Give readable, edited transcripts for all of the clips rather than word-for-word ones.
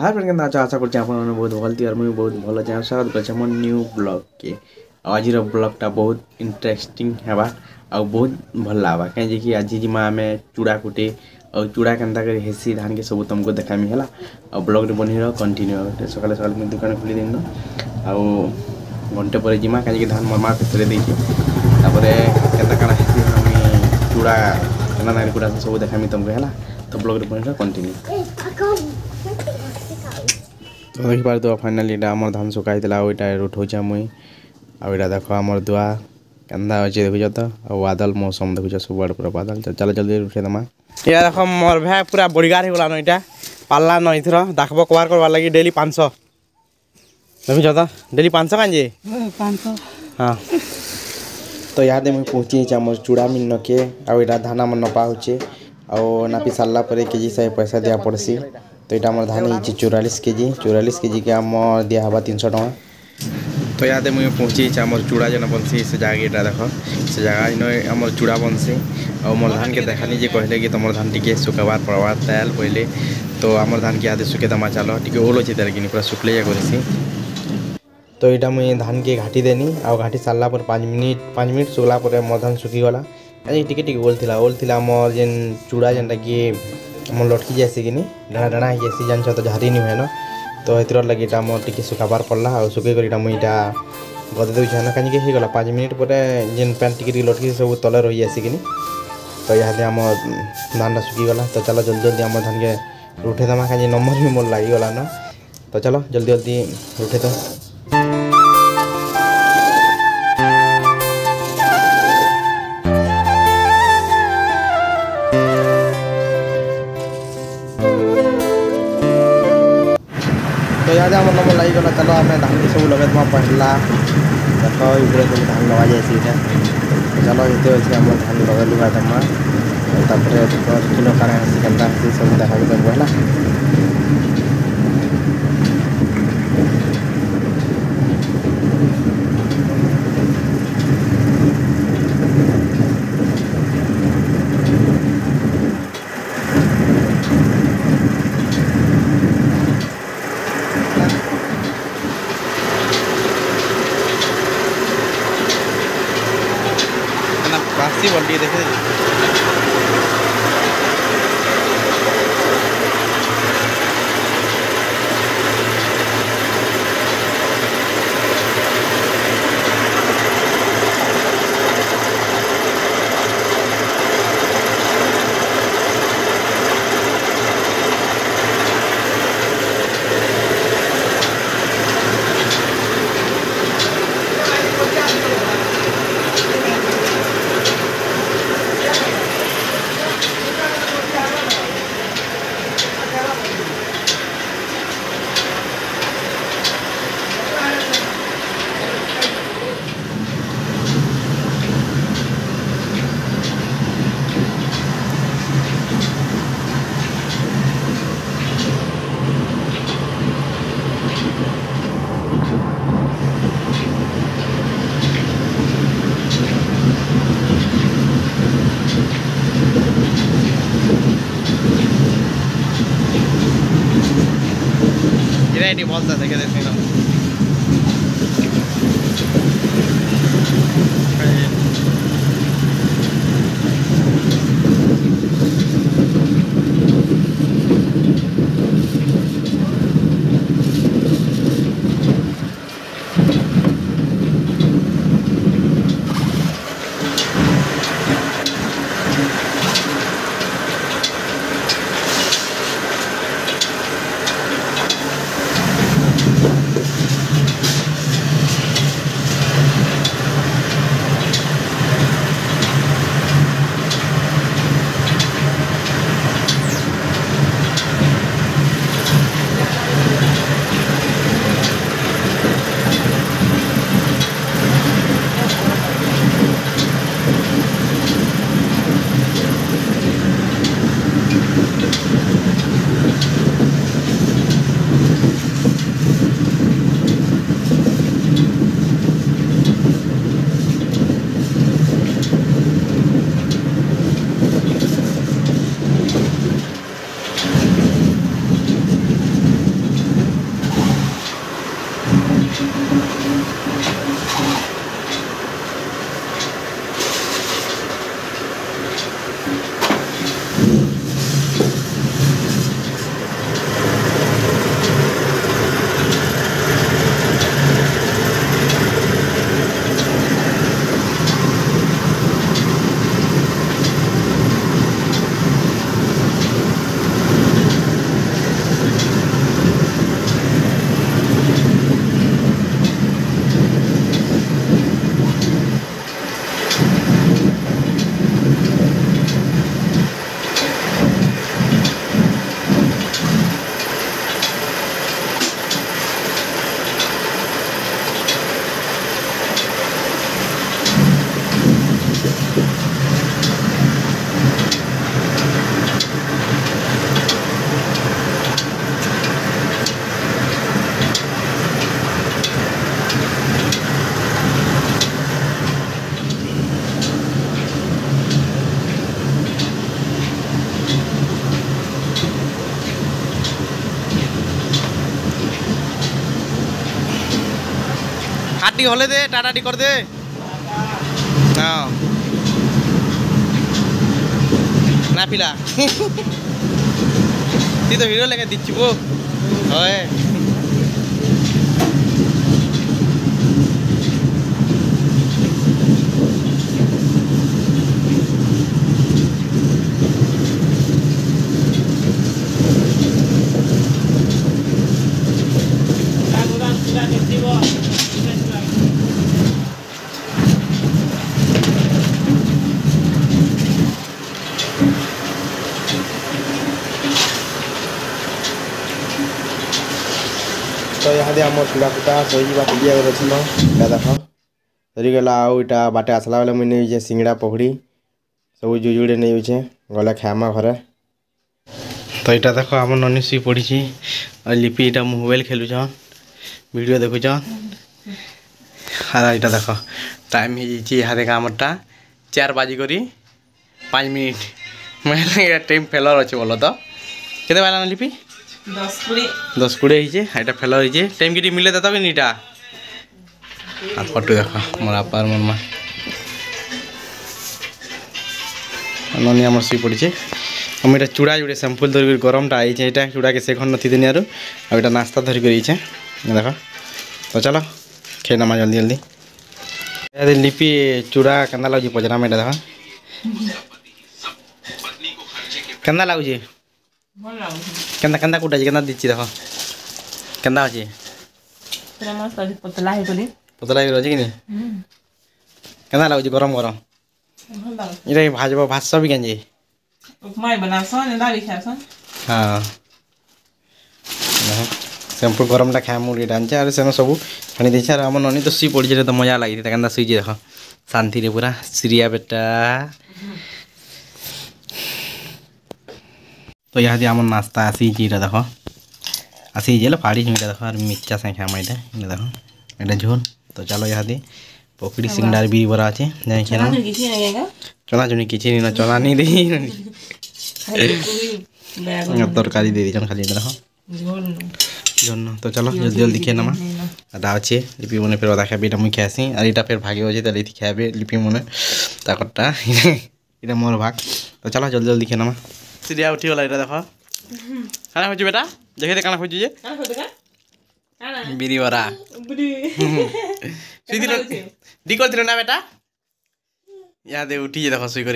Hi friend के आशा करछे आपन बहुत भल थी और मुझे बहुत भल छै स्वागत करछे हमर न्यू ब्लॉग के। आज ब्लॉगटा बहुत इंटरेस्टिंग हेबा और बहुत भल लागबा कहीं कि आज जिमा में चूड़ा कुटे और चूड़ा केनता कर हेसी धान के सब तुमको देखामी हला और ब्लॉग रे बनी रह कंटिन्यू सकाल सकाल में दुकान खोली दिन और घंटे पर जिमा कहीं धान मरमा पेसरे देछि तापरे केनता काना हेसी हम चूड़ा केना नारी कुड़ा सब देखामी तुमको हला तो ब्लॉग रे बनी रह कंटिन्यू। तो देखि पार तो फाइनली आमर धान सुखाई ओटा उठौछे मुई आउ देख आमर दुआ केन्दा अच्छे देखुछ तो बादल मौसम देखुछ सब बड़ पूरा बादल चलो जल्दी उठे दमा या देख मोर भाई पूरा बड़ीगार हो गलान एटा पाल्ला न इथर देखबो कवर करवा लागि डेली 500 देखुछ तो डेली 500 कान जे 500 हां तो यहाँ दे मुई पहुंची हमर चूड़ा मिल नके आउ एटा धाना मन नपा होचे आउ नापी सारला परे केजी से पैसा दिया पड़सी तो यहाँ आम धान 44 केजी के आम दिया हवा 300 टका। तो यहाँ मुझे पहुँची आम चूड़ा जेन बनसी से जगह देख से जगह आम चूड़ा बनसी और मोर धान के देखानी जे कहले कि तुम धान टी सुखाबार पड़वार तैयार पहले तो आम धान के यहाँ सुखे दमा चलो टी ओल अच्छे तेल कि पूरा सुखले जासी तो यहाँ मुझे धान के घाटी देनी आ घाटी सारला 5 मिनिट सुखला मोर धान सुखीगला टी ओल थी मोर जेन चूड़ा जेनटा कि मोर लटकी जासी कि डाणा डाणा हो जासी जान तो झारी नहीं हुए न तो ये लगे मोर टी सुखाबार पड़ला और सुखे कर मुझे गदे दूचे ना कहीं हो गला 5 मिनिट पर जेन पैंट टी लटकी सब तले रही जासी कि तो यहाँ आम धान सुखीगला तो चलो जल्दी जल्दी आम धान के उठे दमा कहीं नंबर भी मोर लगिगला न तो चलो जल्दी जल्दी उठे तो तो यहाँ आम नंबर लगिगला चलो आम धान के सब लगे पहला देख ऊपर सब धान लगा जाए चलो ये अच्छे आम धान लगे लुगा दमा किलो काना केनता सब देखा तुमको है बासी बल्टी देखे ini bolsa saya kira sini. हले दे टाटा टी कर दे हाँ ना पिला ती तो हीरो लेके दिच्छी वो ओए तो यहाँ दे आम चूड़ा कुटा सही पिलिया अच्छी ना देख सरीगला आउटा बाटे आसला बेले मुझे नहीं सिंगड़ा पकड़ी सब जुजुड़े नहीं होचे गला खामा घरे तो यहाँ देख आम ननी शुई पड़ी और लिपि यहाँ मोबाइल खेलुन वीडियो देखुन हाँ यहाँ देख टाइम यहाँ देख आमरटा 4 बाजिक 5 मिनिट मैं टाइम फेलर अच्छे बोल तो केते बाला लिपि 10-20 यहाँ फेलर हो टाइम कि मिले देता कि नीटा हाथ पटू देख मोर आपार मोर माँ ननी आम शुई पड़ी हम यहाँ चूड़ा जोड़े सैंपल धरिक गरमटा आई यहाँ चूड़ा के से खन नथी दिन आटा नास्ता धरिक देख तो चलो खे नमा जल्दी जल्दी लिपि चूड़ा केन्दा लगुच पचराम यहाँ देख केन्दा लगुच केन्दा केन्दा कुटा केन्दा दीची देख केन्दा अच्छे पतला अच्छे कि केन्दा लगुच गरम गरम ये भाजब भाजस भी केंजे हाँ सैंपल गरमटा खाए मुझे डांचे और से सब छाणी देखे आम ननी तो शुई पड़ी तो मजा लगी था शुई देख शांति पूरा सीरिया बेटा तो यहाँ दे आम नास्ता आसी देख आसी फाड़ी देख और मिर्चा से खाम ये देख ये झोल तो चलो यहाँ दे पकड़ी सिंगडार भी बरा अच्छे जाए चना चुनी किसी नहीं ना चना नहीं दी तरकारी दे दी खाली देख झोल तो चलो जल्दी जल्दी खे नमा आटा अच्छे लिपि मैंने फिर अदा खाबी मुझे खासी और यहाँ फिर भागे अच्छे तो ये खाबे लिपि मैंने ताकटा ये मोर भाग तो चलो जल्दी जल्दी खे नमा सीरिया उठी गला देख खाना खोजी बेटा देखे दे काना खोजी बिरी बरा डी कर ना बेटा यहाँ दे उठी देख शुई कर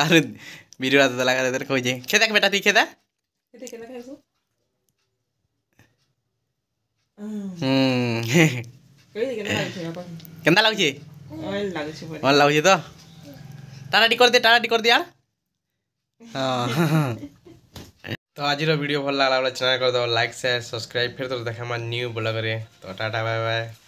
और बिरी बरा लगा खोजे खेदा बेटा ती खेदा केन्दा लगुचे भल लगुचे तो टाटा टी कर दे यार हाँ तो आज वीडियो भल लगा चैनल कर दो लाइक शेयर सब्सक्राइब फिर तो देखा न्यू ब्लॉग रे तो टाटा बाय बाय।